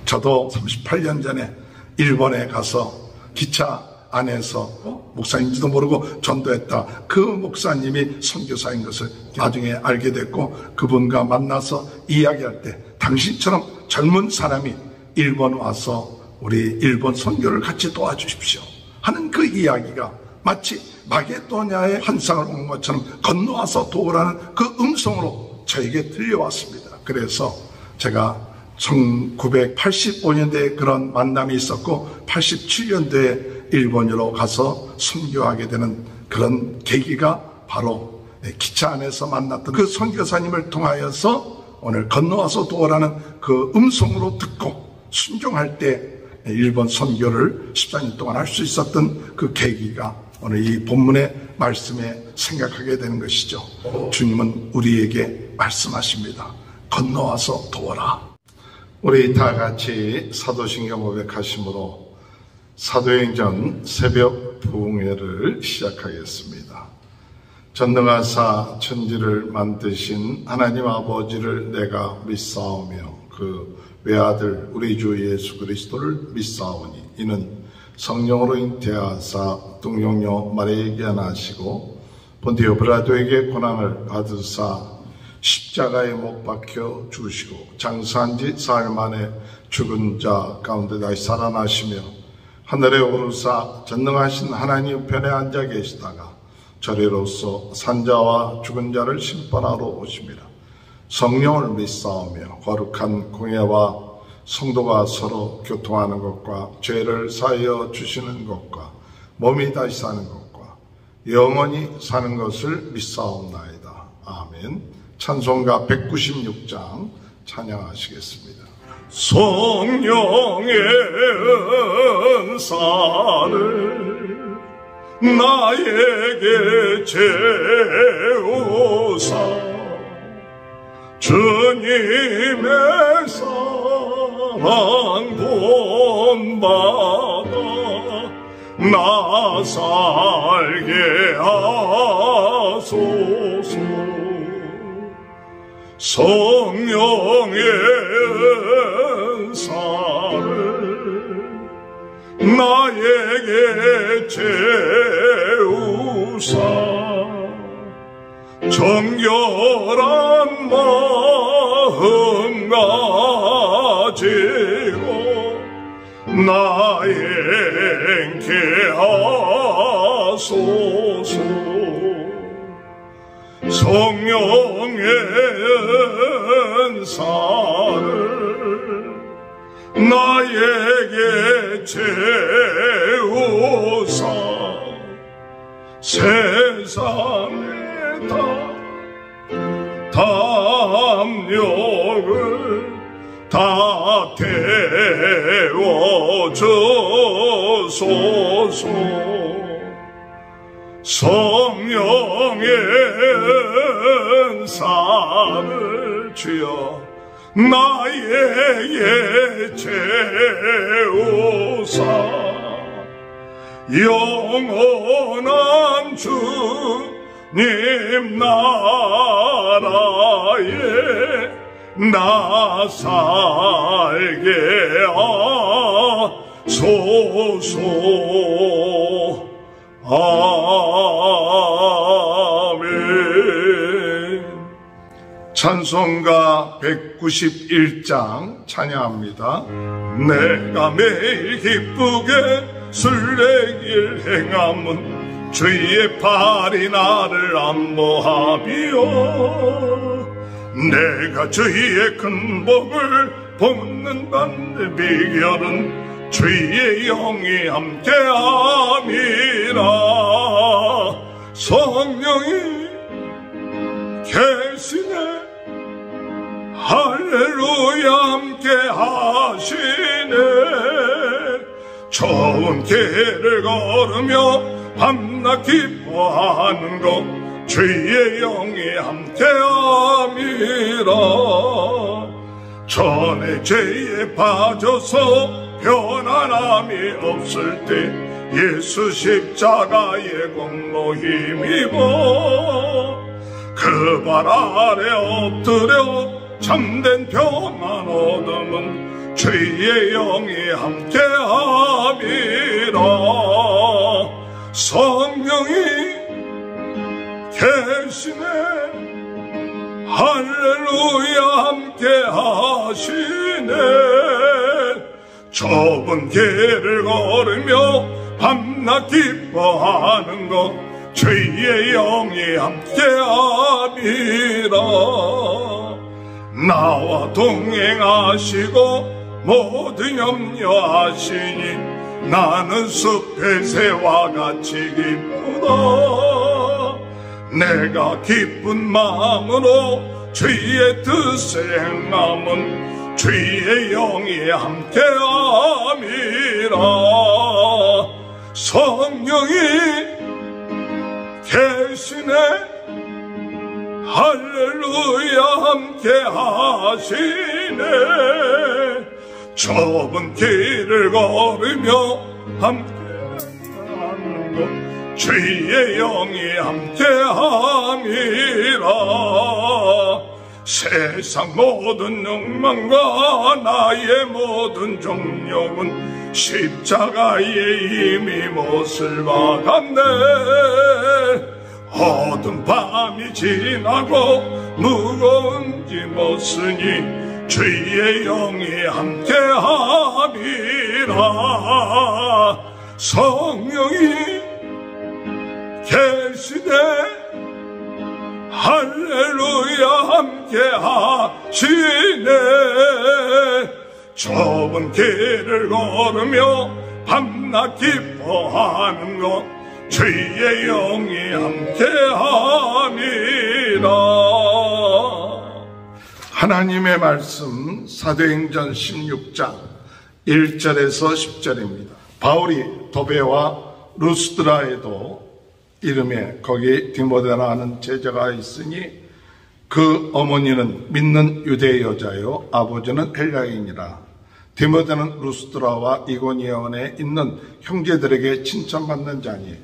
저도 38년 전에 일본에 가서 기차 안에서 목사인지도 모르고 전도했다. 그 목사님이 선교사인 것을 나중에 알게 됐고, 그분과 만나서 이야기할 때 당신처럼 젊은 사람이 일본 와서 우리 일본 선교를 같이 도와주십시오 하는 그 이야기가 마치 마게도냐의 환상을 본 것처럼 건너와서 도우라는 그 음성으로 저에게 들려왔습니다. 그래서 제가 1985년도에 그런 만남이 있었고 87년도에 일본으로 가서 선교하게 되는 그런 계기가 바로 기차 안에서 만났던 그 선교사님을 통하여서 오늘 건너와서 도우라는 그 음성으로 듣고 순종할 때 일본 선교를 14년 동안 할 수 있었던 그 계기가 오늘 이 본문의 말씀에 생각하게 되는 것이죠. 주님은 우리에게 말씀하십니다. 건너와서 도와라. 우리 다 같이 사도신경 고백하심으로 사도행전 새벽 부흥회를 시작하겠습니다. 전능하사 천지를 만드신 하나님 아버지를 내가 믿사오며 그 외아들 우리 주 예수 그리스도를 믿사오니 이는 성령으로 잉태하사 동정녀 마리아에게 나시고 본디오 빌라도에게 고난을 받으사 십자가에 못 박혀 죽으시고 장사한 지 사흘 만에 죽은 자 가운데 다시 살아나시며 하늘에 오르사 전능하신 하나님 우편에 앉아 계시다가 저리로서 산자와 죽은 자를 심판하러 오십니다. 성령을 믿사오며 거룩한 공예와 성도가 서로 교통하는 것과 죄를 사하여 주시는 것과 몸이 다시 사는 것과 영원히 사는 것을 믿사옵나이다. 아멘. 찬송가 196장 찬양하시겠습니다. 성령의 은사를 나에게 채우사 주님의 사랑 본받아 나 살게 하소서. 성령의 은사를 나에게 채우사 정결한 마음 가지고 나 행케 하소서. 성령의 은사를 나에게 채우사 세상의 담력을 다 태워주소서. 성령의 은사를 주여 나에게 채우사 영원한 주님 나라에 나 살게 하소서. 아멘. 찬송가 191장 찬양합니다. 내가 매일 기쁘게 순례길 행함은 주의 팔이 나를 안보하비요. 내가 주의 큰 복을 보는 반대 비결은 주의 영이 함께함이라. 성령이 계시네 할렐루야 함께 하시네. 좋은 길을 걸으며 밤낮 기뻐하는 것 주의 영이 함께함이라. 전에 죄에 빠져서 편안함이 없을 때 예수 십자가의 공로 힘입어 그 발 아래 엎드려 참된 평안 얻음은 주의 영이 함께함이라. 성령이 계시네 할렐루야 함께하시네. 좁은 길을 걸으며 밤낮 기뻐하는 것 주의 영이 함께함이라. 나와 동행하시고 모든 염려하시니 나는 숲의 새와 같이 기쁘다. 내가 기쁜 마음으로 주의 뜻을 행함은 주의 영이 함께함이라. 성령이 계시네 할렐루야 함께하시네. 좁은 길을 걸으며 함께하는 것 주의 영이 함께함이라. 세상 모든 욕망과 나의 모든 정욕은 십자가에 이미 못을 박았네. 어두운 밤이 지나고 무거운 짐 없으니 주의 영이 함께함이라. 성령이 계시네 할렐루야 함께하시네. 좁은 길을 걸으며 밤낮 기뻐하는 것 주의 영이 함께함이라. 하나님의 말씀 사도행전 16장 1절에서 10절입니다. 바울이 도베와 루스드라에도 이름에 거기 디모데라는 제자가 있으니 그 어머니는 믿는 유대 여자요 아버지는 헬라인이라. 디모데는 루스드라와 이고니온에 있는 형제들에게 칭찬받는 자니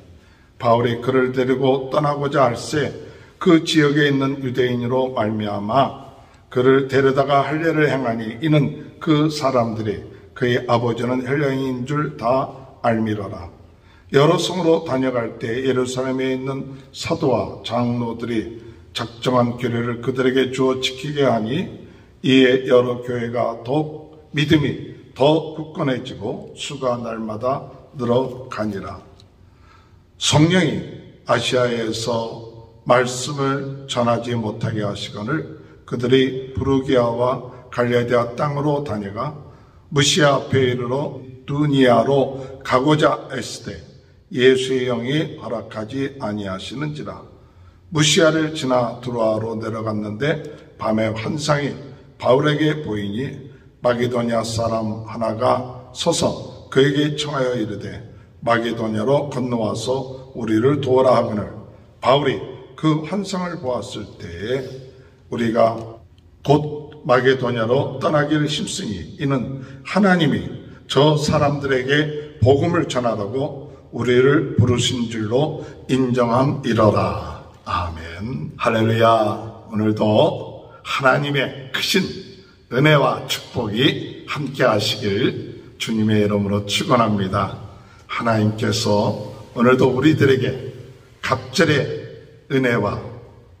바울이 그를 데리고 떠나고자 할새 그 지역에 있는 유대인으로 말미암아 그를 데려다가 할례를 행하니 이는 그 사람들이 그의 아버지는 헬라인인 줄 다 알미러라. 여러 성으로 다녀갈 때 예루살렘에 있는 사도와 장로들이 작정한 규례를 그들에게 주어 지키게 하니 이에 여러 교회가 더욱 믿음이 더 굳건해지고 수가 날마다 늘어가니라. 성령이 아시아에서 말씀을 전하지 못하게 하시거늘 그들이 부르기아와 갈라디아 땅으로 다녀가 무시아 앞에 이르러 두니아로 가고자 했을 때 예수의 영이 허락하지 아니하시는지라. 무시아를 지나 두로아로 내려갔는데 밤에 환상이 바울에게 보이니 마게도냐 사람 하나가 서서 그에게 청하여 이르되 마게도냐로 건너와서 우리를 도우라 하거늘 바울이 그 환상을 보았을 때에 우리가 곧 마게도냐로 떠나기를 힘쓰니 이는 하나님이 저 사람들에게 복음을 전하라고 우리를 부르신 줄로 인정함이러라. 아멘. 할렐루야. 오늘도 하나님의 크신 은혜와 축복이 함께 하시길 주님의 이름으로 축원합니다. 하나님께서 오늘도 우리들에게 갑절의 은혜와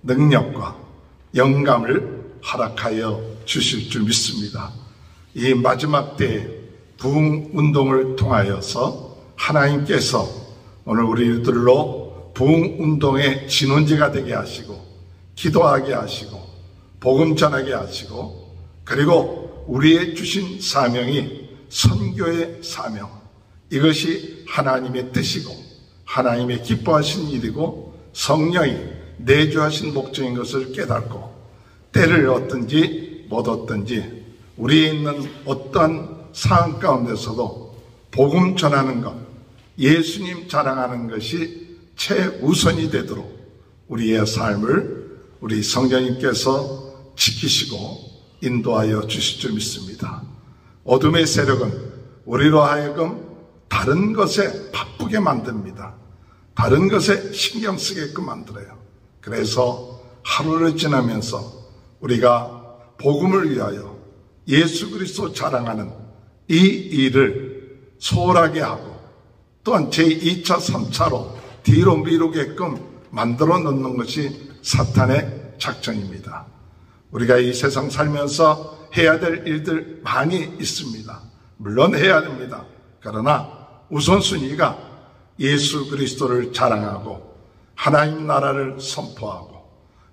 능력과 영감을 허락하여 주실 줄 믿습니다. 이 마지막 때에 부흥 운동을 통하여서 하나님께서 오늘 우리들로 부흥 운동의 진원지가 되게 하시고 기도하게 하시고 복음 전하게 하시고 그리고 우리의 주신 사명이 선교의 사명, 이것이 하나님의 뜻이고 하나님의 기뻐하신 일이고 성령이 내주하신 목적인 것을 깨닫고 때를 얻든지 못 얻든지 우리에 있는 어떠한 상황 가운데서도 복음 전하는 것, 예수님 자랑하는 것이 최우선이 되도록 우리의 삶을 우리 성령님께서 지키시고 인도하여 주실 줄 믿습니다. 어둠의 세력은 우리로 하여금 다른 것에 바쁘게 만듭니다. 다른 것에 신경 쓰게끔 만들어요. 그래서 하루를 지나면서 우리가 복음을 위하여 예수 그리스도 자랑하는 이 일을 소홀하게 하고 또한 제2차, 3차로 뒤로 미루게끔 만들어 놓는 것이 사탄의 작전입니다. 우리가 이 세상 살면서 해야 될 일들 많이 있습니다. 물론 해야 됩니다. 그러나 우선순위가 예수 그리스도를 자랑하고 하나님 나라를 선포하고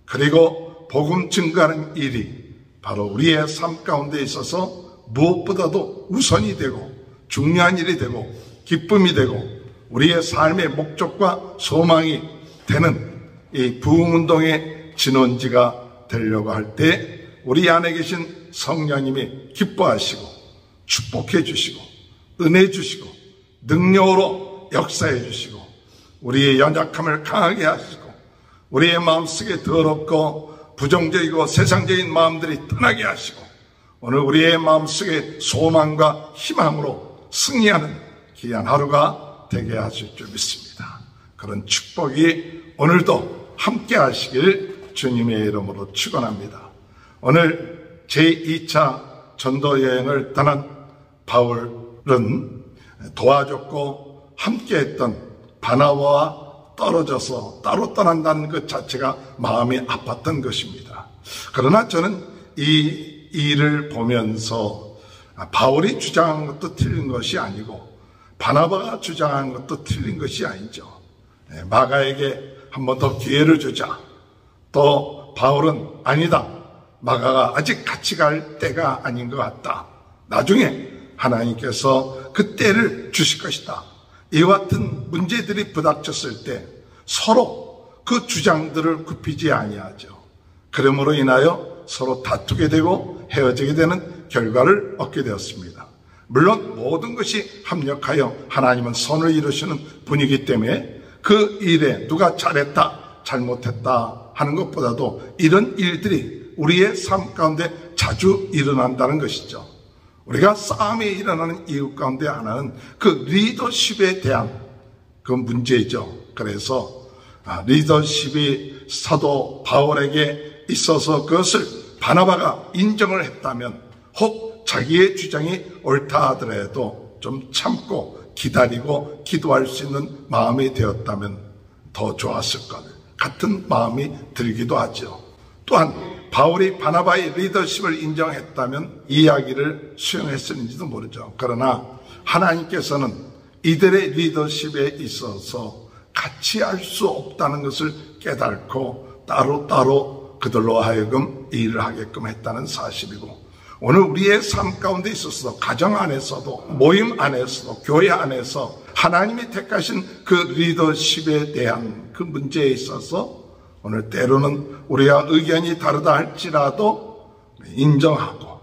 그리고 복음 증거하는 일이 바로 우리의 삶 가운데 있어서 무엇보다도 우선이 되고 중요한 일이 되고 기쁨이 되고 우리의 삶의 목적과 소망이 되는 이 부흥운동의 진원지가 되려고 할 때 우리 안에 계신 성령님이 기뻐하시고 축복해 주시고 은혜 주시고 능력으로 역사해 주시고 우리의 연약함을 강하게 하시고 우리의 마음속에 더럽고 부정적이고 세상적인 마음들이 떠나게 하시고 오늘 우리의 마음속에 소망과 희망으로 승리하는 귀한 하루가 되게 하실 줄 믿습니다. 그런 축복이 오늘도 함께 하시길 주님의 이름으로 축원합니다. 오늘 제2차 전도 여행을 떠난 바울은 도와줬고 함께했던 바나바와 떨어져서 따로 떠난다는 것 자체가 마음이 아팠던 것입니다. 그러나 저는 이 일을 보면서 바울이 주장한 것도 틀린 것이 아니고 바나바가 주장한 것도 틀린 것이 아니죠. 마가에게 한 번 더 기회를 주자. 또 바울은 아니다. 마가가 아직 같이 갈 때가 아닌 것 같다. 나중에 하나님께서 그 때를 주실 것이다. 이와 같은 문제들이 부닥쳤을 때 서로 그 주장들을 굽히지 아니하죠. 그러므로 인하여 서로 다투게 되고 헤어지게 되는 결과를 얻게 되었습니다. 물론 모든 것이 합력하여 하나님은 선을 이루시는 분이기 때문에 그 일에 누가 잘했다 잘못했다 하는 것보다도 이런 일들이 우리의 삶 가운데 자주 일어난다는 것이죠. 우리가 싸움이 일어나는 이유 가운데 하나는 그 리더십에 대한 그 문제이죠. 그래서 리더십이 사도 바울에게 있어서 그것을 바나바가 인정을 했다면 혹 자기의 주장이 옳다 하더라도 좀 참고 기다리고 기도할 수 있는 마음이 되었다면 더 좋았을 것 같은 마음이 들기도 하죠. 또한 바울이 바나바의 리더십을 인정했다면 이야기를 수용했을지도 모르죠. 그러나 하나님께서는 이들의 리더십에 있어서 같이 할 수 없다는 것을 깨닫고 따로따로 그들로 하여금 일을 하게끔 했다는 사실이고 오늘 우리의 삶 가운데 있어서 가정 안에서도 모임 안에서도 교회 안에서 하나님이 택하신 그 리더십에 대한 그 문제에 있어서 오늘 때로는 우리와 의견이 다르다 할지라도 인정하고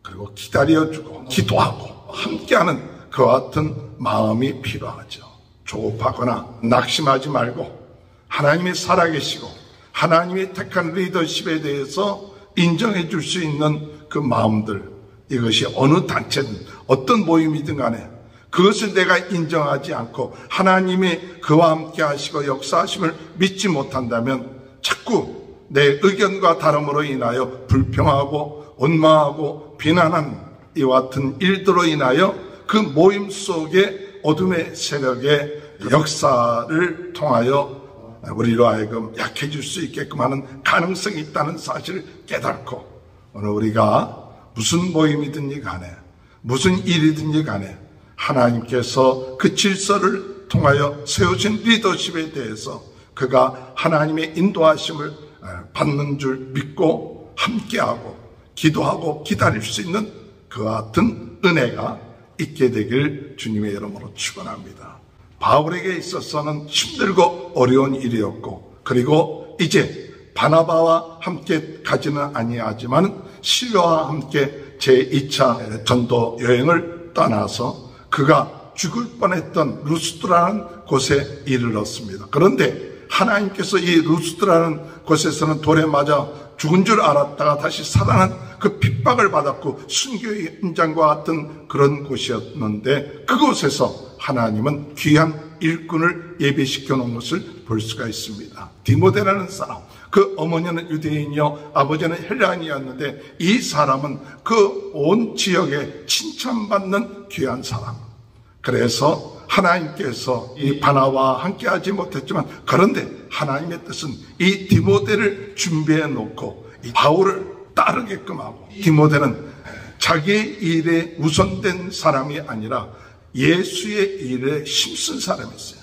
그리고 기다려주고 기도하고 함께하는 그와 같은 마음이 필요하죠. 조급하거나 낙심하지 말고 하나님이 살아계시고 하나님이 택한 리더십에 대해서 인정해 줄 수 있는 그 마음들, 이것이 어느 단체든 어떤 모임이든 간에 그것을 내가 인정하지 않고 하나님이 그와 함께 하시고 역사하심을 믿지 못한다면 자꾸 내 의견과 다름으로 인하여 불평하고 원망하고 비난한 이와 같은 일들로 인하여 그 모임 속에 어둠의 세력의 역사를 통하여 우리로 하여금 약해질 수 있게끔 하는 가능성이 있다는 사실을 깨닫고 오늘 우리가 무슨 모임이든지 간에 무슨 일이든지 간에 하나님께서 그 질서를 통하여 세우신 리더십에 대해서 그가 하나님의 인도하심을 받는 줄 믿고 함께하고 기도하고 기다릴 수 있는 그와 같은 은혜가 있게 되길 주님의 이름으로 축원합니다. 바울에게 있어서는 힘들고 어려운 일이었고 그리고 이제 바나바와 함께 가지는 아니하지만 실로와 함께 제2차 전도 여행을 떠나서 그가 죽을 뻔했던 루스드라는 곳에 이르렀습니다. 그런데 하나님께서 이 루스드라는 곳에서는 돌에 맞아 죽은 줄 알았다가 다시 살아난 그 핍박을 받았고 순교의 현장과 같은 그런 곳이었는데 그곳에서 하나님은 귀한 일꾼을 예배시켜 놓은 것을 볼 수가 있습니다. 디모데라는 사람, 그 어머니는 유대인이요 아버지는 헬라인이었는데 이 사람은 그 온 지역에 칭찬받는 귀한 사람. 그래서 하나님께서 이 바나바와 함께하지 못했지만 그런데 하나님의 뜻은 이 디모데를 준비해 놓고 이 바울을 따르게끔 하고, 디모데는 자기의 일에 우선된 사람이 아니라 예수의 일에 힘쓴 사람이었어요.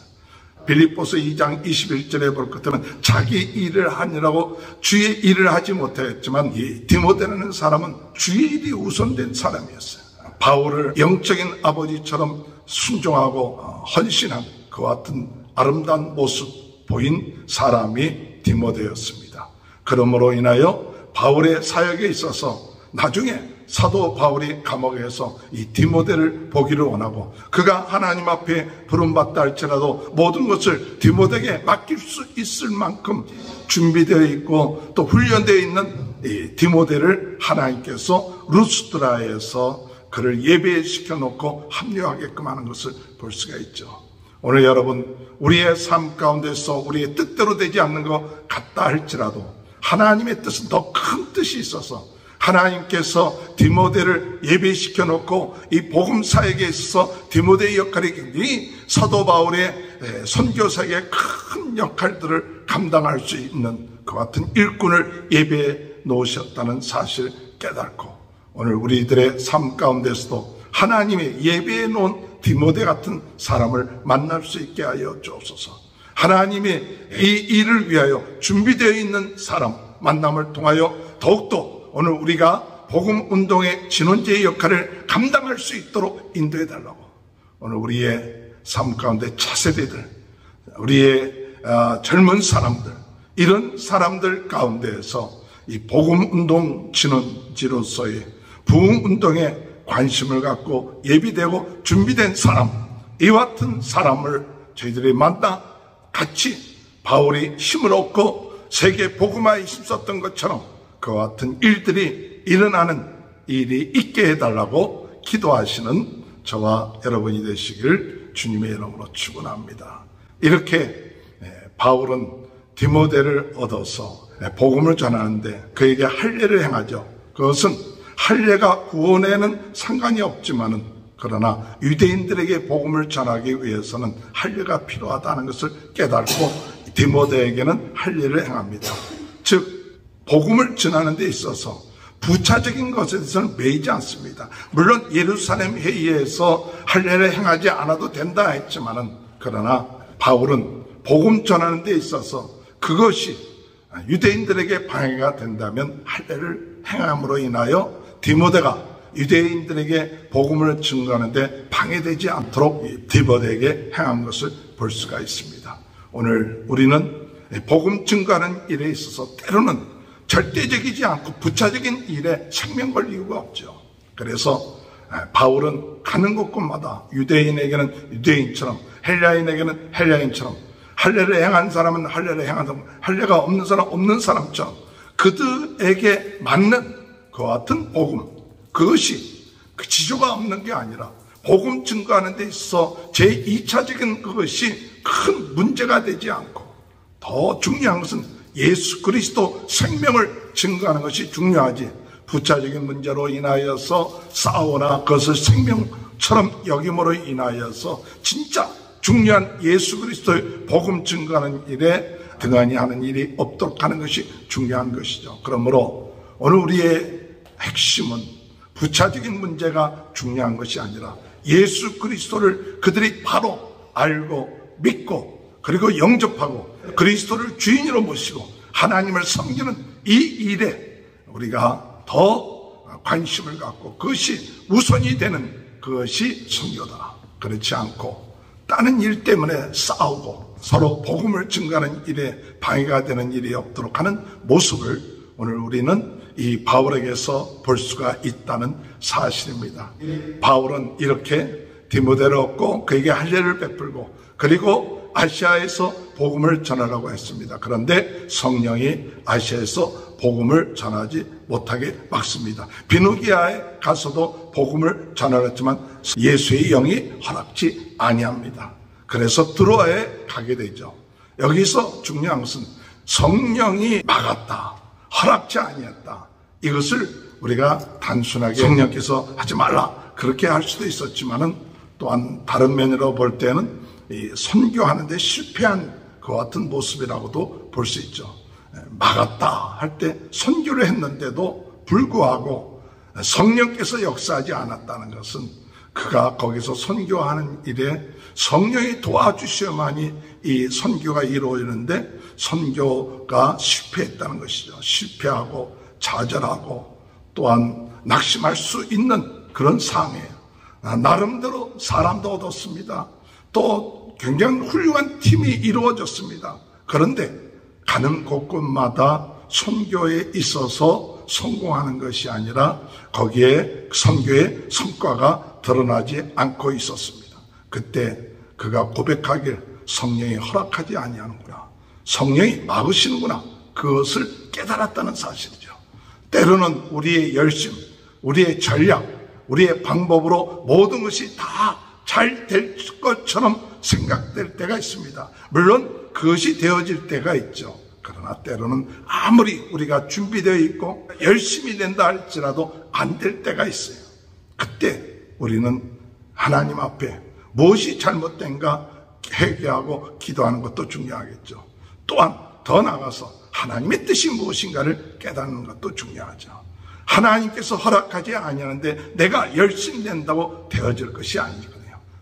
빌립보서 2장 21절에 볼 것 같으면 자기 일을 하느라고 주의 일을 하지 못했지만 이 디모데라는 사람은 주의 일이 우선된 사람이었어요. 바울을 영적인 아버지처럼 순종하고 헌신한 그와 같은 아름다운 모습 보인 사람이 디모데였습니다. 그러므로 인하여 바울의 사역에 있어서 나중에 사도 바울이 감옥에서 이 디모데를 보기를 원하고 그가 하나님 앞에 부름받다 할지라도 모든 것을 디모데에게 맡길 수 있을 만큼 준비되어 있고 또 훈련되어 있는 이 디모데를 하나님께서 루스드라에서 그를 예배시켜 놓고 합류하게끔 하는 것을 볼 수가 있죠. 오늘 여러분, 우리의 삶 가운데서 우리의 뜻대로 되지 않는 것 같다 할지라도 하나님의 뜻은 더 큰 뜻이 있어서 하나님께서 디모데를 예배시켜 놓고 이 복음 사역에 있어서 디모데의 역할이 굉장히 사도 바울의 선교사역의 큰 역할들을 감당할 수 있는 그 같은 일꾼을 예배해 놓으셨다는 사실을 깨닫고 오늘 우리들의 삶 가운데서도 하나님의 예배해 놓은 디모데 같은 사람을 만날 수 있게 하여 주옵소서. 하나님의 이 일을 위하여 준비되어 있는 사람 만남을 통하여 더욱더 오늘 우리가 복음 운동의 진원제의 역할을 감당할 수 있도록 인도해 달라고, 오늘 우리의 삶 가운데 차세대들, 우리의 젊은 사람들, 이런 사람들 가운데에서 이 복음 운동 진원지로서의 부흥 운동에 관심을 갖고 예비되고 준비된 사람, 이와 같은 사람을 저희들이 만나 같이 바울이 힘을 얻고 세계 복음화에 힘썼던 것처럼 그와 같은 일들이 일어나는 일이 있게 해달라고 기도하시는 저와 여러분이 되시길 주님의 이름으로 축원합니다. 이렇게 바울은 디모데를 얻어서 복음을 전하는데 그에게 할례를 행하죠. 그것은 할례가 구원에는 상관이 없지만은 그러나 유대인들에게 복음을 전하기 위해서는 할례가 필요하다는 것을 깨닫고 디모데에게는 할례를 행합니다. 즉 복음을 전하는 데 있어서 부차적인 것에 대해서는 매이지 않습니다. 물론 예루살렘 회의에서 할례를 행하지 않아도 된다 했지만은 그러나 바울은 복음 전하는 데 있어서 그것이 유대인들에게 방해가 된다면 할례를 행함으로 인하여 디모데가 유대인들에게 복음을 증거하는데 방해되지 않도록 디모데에게 행한 것을 볼 수가 있습니다. 오늘 우리는 복음 증거하는 일에 있어서 때로는 절대적이지 않고 부차적인 일에 생명 걸 이유가 없죠. 그래서 바울은 가는 곳곳마다 유대인에게는 유대인처럼 헬라인에게는 헬라인처럼 할례를 행한 사람은 할례를 행하는 사람, 할례가 없는 사람 없는 사람처럼 그들에게 맞는 그와 같은 복음, 그것이 그 지조가 없는 게 아니라 복음 증거하는 데 있어서 제2차적인 그것이 큰 문제가 되지 않고 더 중요한 것은 예수 그리스도 생명을 증거하는 것이 중요하지, 부차적인 문제로 인하여서 싸우거나 그것을 생명처럼 여김으로 인하여서 진짜 중요한 예수 그리스도의 복음 증거하는 일에 등한히 하는 일이 없도록 하는 것이 중요한 것이죠. 그러므로 오늘 우리의 핵심은 부차적인 문제가 중요한 것이 아니라 예수 그리스도를 그들이 바로 알고 믿고 그리고 영접하고 그리스도를 주인으로 모시고 하나님을 섬기는 이 일에 우리가 더 관심을 갖고 그것이 우선이 되는 그것이 선교다. 그렇지 않고 다른 일 때문에 싸우고 서로 복음을 증거하는 일에 방해가 되는 일이 없도록 하는 모습을 오늘 우리는 이 바울에게서 볼 수가 있다는 사실입니다. 바울은 이렇게 디모데를 얻고 그에게 할례를 베풀고 그리고 아시아에서 복음을 전하라고 했습니다. 그런데 성령이 아시아에서 복음을 전하지 못하게 막습니다. 비누기아에 가서도 복음을 전하였지만 예수의 영이 허락지 아니합니다. 그래서 드로아에 가게 되죠. 여기서 중요한 것은 성령이 막았다, 허락지 아니었다. 이것을 우리가 단순하게 성령께서 하지 말라 그렇게 할 수도 있었지만은, 또한 다른 면으로 볼 때는 이 선교하는 데 실패한 그와 같은 모습이라고도 볼 수 있죠. 막았다 할 때 선교를 했는데도 불구하고 성령께서 역사하지 않았다는 것은, 그가 거기서 선교하는 일에 성령이 도와주셔야만이 이 선교가 이루어지는데 선교가 실패했다는 것이죠. 실패하고 좌절하고 또한 낙심할 수 있는 그런 상황이에요. 나름대로 사람도 얻었습니다. 또 굉장히 훌륭한 팀이 이루어졌습니다. 그런데 가는 곳곳마다 선교에 있어서 성공하는 것이 아니라 거기에 선교의 성과가 드러나지 않고 있었습니다. 그때 그가 고백하길 성령이 허락하지 아니하는구나, 성령이 막으시는구나, 그것을 깨달았다는 사실이죠. 때로는 우리의 열심, 우리의 전략, 우리의 방법으로 모든 것이 다 잘 될 것처럼 생각될 때가 있습니다. 물론 그것이 되어질 때가 있죠. 그러나 때로는 아무리 우리가 준비되어 있고 열심히 된다 할지라도 안 될 때가 있어요. 그때 우리는 하나님 앞에 무엇이 잘못된가 회개하고 기도하는 것도 중요하겠죠. 또한 더 나아가서 하나님의 뜻이 무엇인가를 깨닫는 것도 중요하죠. 하나님께서 허락하지 아니하는데 내가 열심히 된다고 되어질 것이 아니거든요.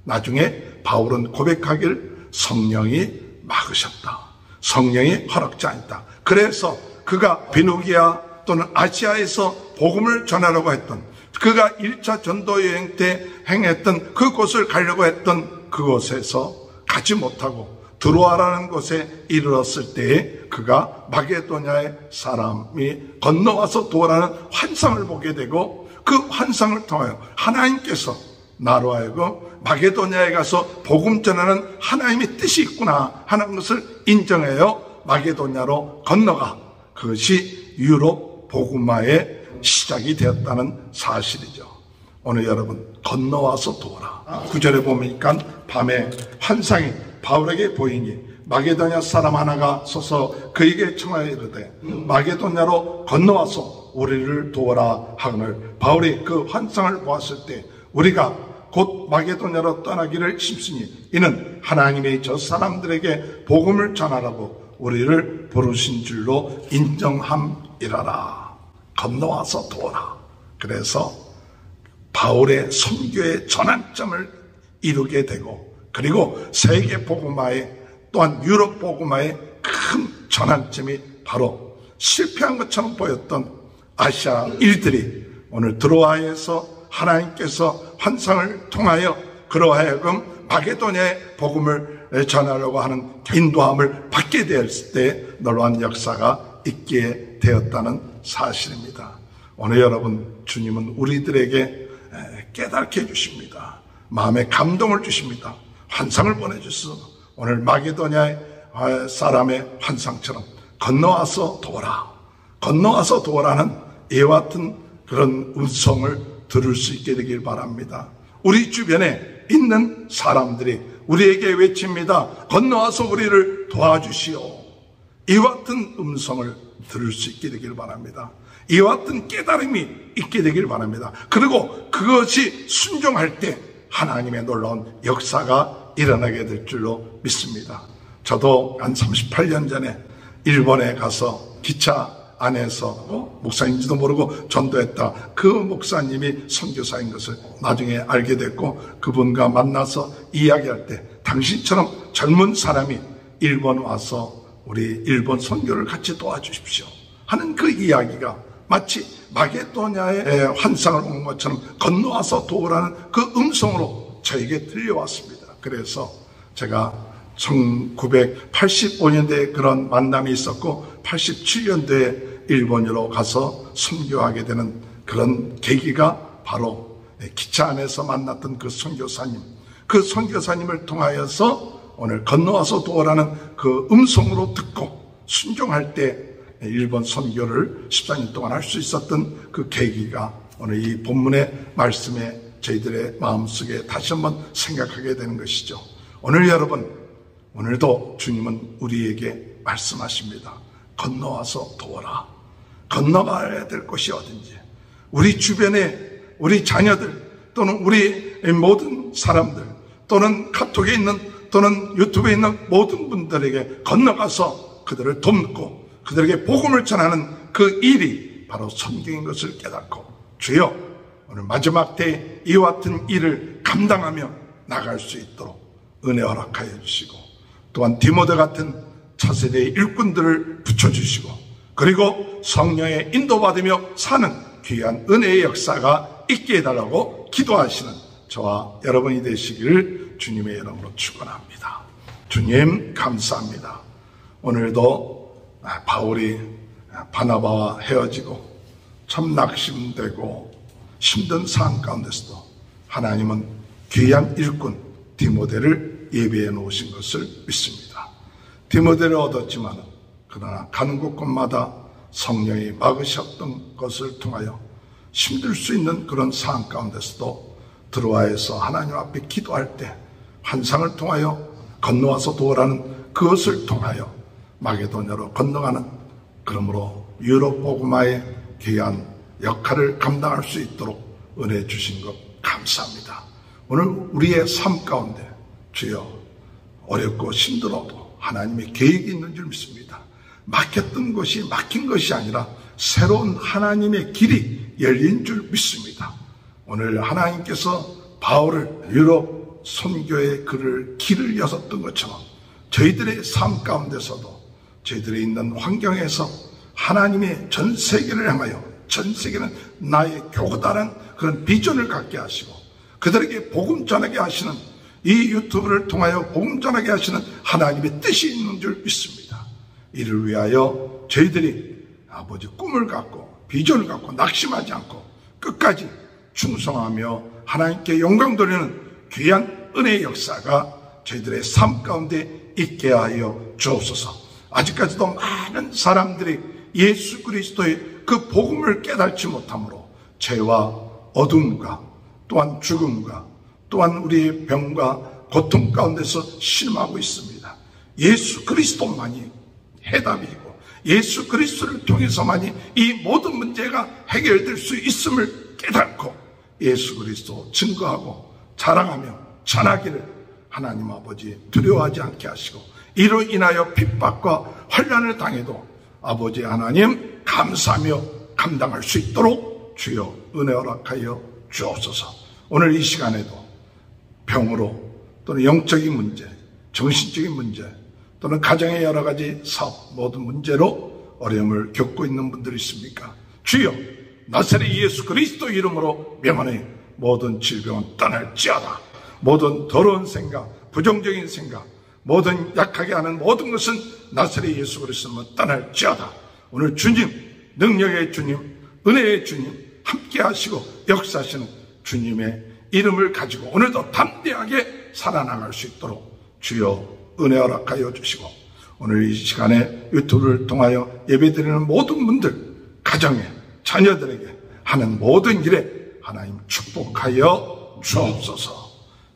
나중에 바울은 고백하길 성령이 막으셨다, 성령이 허락지 않다. 그래서 그가 비누기아 또는 아시아에서 복음을 전하려고 했던, 그가 1차 전도 여행 때 행했던 그곳을 가려고 했던 그곳에서 가지 못하고 드로아라는 곳에 이르렀을 때에 그가 마게도냐의 사람이 건너와서 도라는 환상을 보게 되고, 그 환상을 통하여 하나님께서 나로 하여금 마게도냐에 가서 복음 전하는 하나님의 뜻이 있구나 하는 것을 인정하여 마게도냐로 건너가, 그것이 유럽 복음화의 시작이 되었다는 사실이죠. 오늘 여러분, 건너와서 도라. 9절에 보니까 밤에 환상이 바울에게 보이니 마게도냐 사람 하나가 서서 그에게 청하여 이르되 마게도냐로 건너와서 우리를 도와라 하거늘, 바울이 그 환상을 보았을 때 우리가 곧 마게도냐로 떠나기를 힘쓰니 이는 하나님의 저 사람들에게 복음을 전하라고 우리를 부르신 줄로 인정함이라라. 건너와서 도와라. 그래서 바울의 선교의 전환점을 이루게 되고, 그리고 세계 복음화의 또한 유럽 복음화의 큰 전환점이 바로 실패한 것처럼 보였던 아시아 일들이 오늘 드로아에서 하나님께서 환상을 통하여 그로 하여금 마게도냐의 복음을 전하려고 하는 인도함을 받게 되었을 때 놀라운 역사가 있게 되었다는 사실입니다. 오늘 여러분, 주님은 우리들에게 깨닫게 해주십니다. 마음에 감동을 주십니다. 환상을 보내주셔서 오늘 마게도냐 사람의 환상처럼 건너와서 도와라, 건너와서 도와라는 이와 같은 그런 음성을 들을 수 있게 되길 바랍니다. 우리 주변에 있는 사람들이 우리에게 외칩니다. 건너와서 우리를 도와주시오. 이와 같은 음성을 들을 수 있게 되길 바랍니다. 이와 같은 깨달음이 있게 되길 바랍니다. 그리고 그것이 순종할 때 하나님의 놀라운 역사가 일어나게 될 줄로 믿습니다. 저도 한 38년 전에 일본에 가서 기차 안에서 목사인지도 모르고 전도했다. 그 목사님이 선교사인 것을 나중에 알게 됐고, 그분과 만나서 이야기할 때 당신처럼 젊은 사람이 일본 와서 우리 일본 선교를 같이 도와주십시오 하는 그 이야기가 마치 마게도냐의 환상을 본 것처럼 건너와서 도우라는 그 음성으로 저에게 들려왔습니다. 그래서 제가 1985년대에 그런 만남이 있었고 87년도에 일본으로 가서 선교하게 되는 그런 계기가 바로 기차 안에서 만났던 그 선교사님, 그 선교사님을 통하여서 오늘 건너와서 도우라는 그 음성으로 듣고 순종할 때 일본 선교를 14년 동안 할 수 있었던 그 계기가 오늘 이 본문의 말씀에 저희들의 마음속에 다시 한번 생각하게 되는 것이죠. 오늘 여러분, 오늘도 주님은 우리에게 말씀하십니다. 건너와서 도와라. 건너가야 될 곳이 어딘지, 우리 주변에 우리 자녀들 또는 우리 모든 사람들 또는 카톡에 있는 또는 유튜브에 있는 모든 분들에게 건너가서 그들을 돕고 그들에게 복음을 전하는 그 일이 바로 선교인 것을 깨닫고, 주여 오늘 마지막 때에 이와 같은 일을 감당하며 나갈 수 있도록 은혜 허락하여 주시고, 또한 디모데 같은 차세대의 일꾼들을 붙여주시고, 그리고 성령의 인도받으며 사는 귀한 은혜의 역사가 있게 해달라고 기도하시는 저와 여러분이 되시기를 주님의 이름으로 축원합니다. 주님 감사합니다. 오늘도 바울이 바나바와 헤어지고 참 낙심되고 힘든 상황 가운데서도 하나님은 귀한 일꾼 디모데를 예비해 놓으신 것을 믿습니다. 디모데를 얻었지만 그러나 가는 곳곳마다 성령이 막으셨던 것을 통하여 힘들 수 있는 그런 상황 가운데서도 들어와서 하나님 앞에 기도할 때 환상을 통하여 건너와서 도우라는 그것을 통하여 마게도냐로 건너가는, 그러므로 유럽 복음화의 귀한 역할을 감당할 수 있도록 은혜 주신 것 감사합니다. 오늘 우리의 삶 가운데 주여 어렵고 힘들어도 하나님의 계획이 있는 줄 믿습니다. 막혔던 것이 막힌 것이 아니라 새로운 하나님의 길이 열린 줄 믿습니다. 오늘 하나님께서 바울을 유럽 선교의 길을 여셨던 것처럼 저희들의 삶 가운데서도 저희들이 있는 환경에서 하나님의 전 세계를 향하여, 전 세계는 나의 교구다라는 그런 비전을 갖게 하시고 그들에게 복음 전하게 하시는, 이 유튜브를 통하여 복음 전하게 하시는 하나님의 뜻이 있는 줄 믿습니다. 이를 위하여 저희들이 아버지 꿈을 갖고 비전을 갖고 낙심하지 않고 끝까지 충성하며 하나님께 영광 돌리는 귀한 은혜의 역사가 저희들의 삶 가운데 있게 하여 주옵소서. 아직까지도 많은 사람들이 예수 그리스도의 그 복음을 깨닫지 못함으로 죄와 어둠과 또한 죽음과 또한 우리의 병과 고통 가운데서 실망하고 있습니다. 예수 그리스도만이 해답이고 예수 그리스도를 통해서만이 이 모든 문제가 해결될 수 있음을 깨닫고 예수 그리스도 증거하고 자랑하며 전하기를 하나님 아버지 두려워하지 않게 하시고, 이로 인하여 핍박과 환난을 당해도 아버지 하나님 감사하며 감당할 수 있도록 주여 은혜 허락하여 주옵소서. 오늘 이 시간에도 병으로 또는 영적인 문제, 정신적인 문제 또는 가정의 여러 가지 사업, 모든 문제로 어려움을 겪고 있는 분들이 있습니까? 주여 나사렛 예수 그리스도 이름으로 명하니 모든 질병은 떠날지어다. 모든 더러운 생각, 부정적인 생각, 모든 약하게 하는 모든 것은 나사렛 예수 그리스도는 떠날지어다. 오늘 주님, 능력의 주님, 은혜의 주님 함께 하시고 역사하시는 주님의 이름을 가지고 오늘도 담대하게 살아나갈 수 있도록 주여 은혜 허락하여 주시고, 오늘 이 시간에 유튜브를 통하여 예배드리는 모든 분들, 가정에 자녀들에게 하는 모든 일에 하나님 축복하여 주옵소서.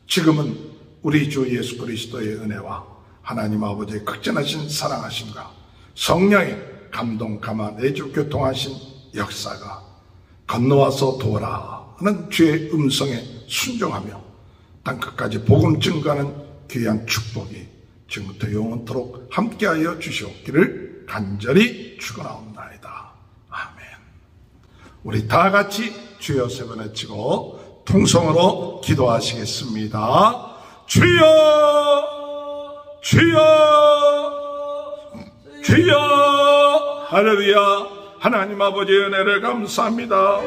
지금은 우리 주 예수 그리스도의 은혜와 하나님 아버지의 극진하신 사랑하심과 성령의 감동, 감화, 내주 교통하신 역사가 건너와서 도우라 하는 주의 음성에 순종하며 땅끝까지 복음 증거하는 귀한 축복이 지금부터 영원토록 함께하여 주시옵기를 간절히 축원하옵나이다. 아멘. 우리 다 같이 주여 세 번 외치고 통성으로 기도하시겠습니다. 주여, 주여, 주여. 할렐루야. 하나님 아버지의 은혜를 감사합니다.